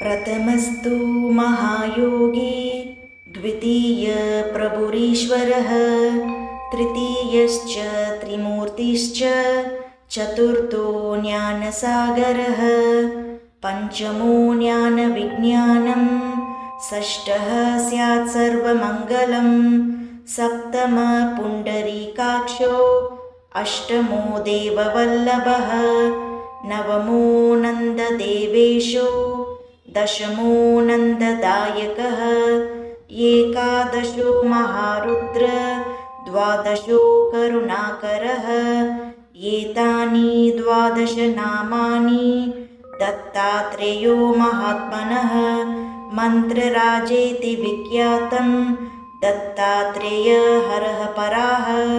प्रथमस्तु महायोगी, द्वितीय प्रभुरीश्वरः, तृतीयश्च त्रिमूर्तिश्च, चतुर्थो ज्ञानसागरः, पंचमो ज्ञानविज्ञानम्, षष्ठः स्यात् सर्वमङ्गलम्, सप्तम पुण्डरीकाक्षो, अष्टमो देववल्लभः, नवमो नन्ददेवेशो, दशमो नन्ददायकः, एकादशो महारुद्र, द्वादशो करुणाकरः। एतानि 12 नामानि दत्तात्रेयो महात्मनः मन्त्रराजेति विख्यातं दत्तात्रेय हरः पराः।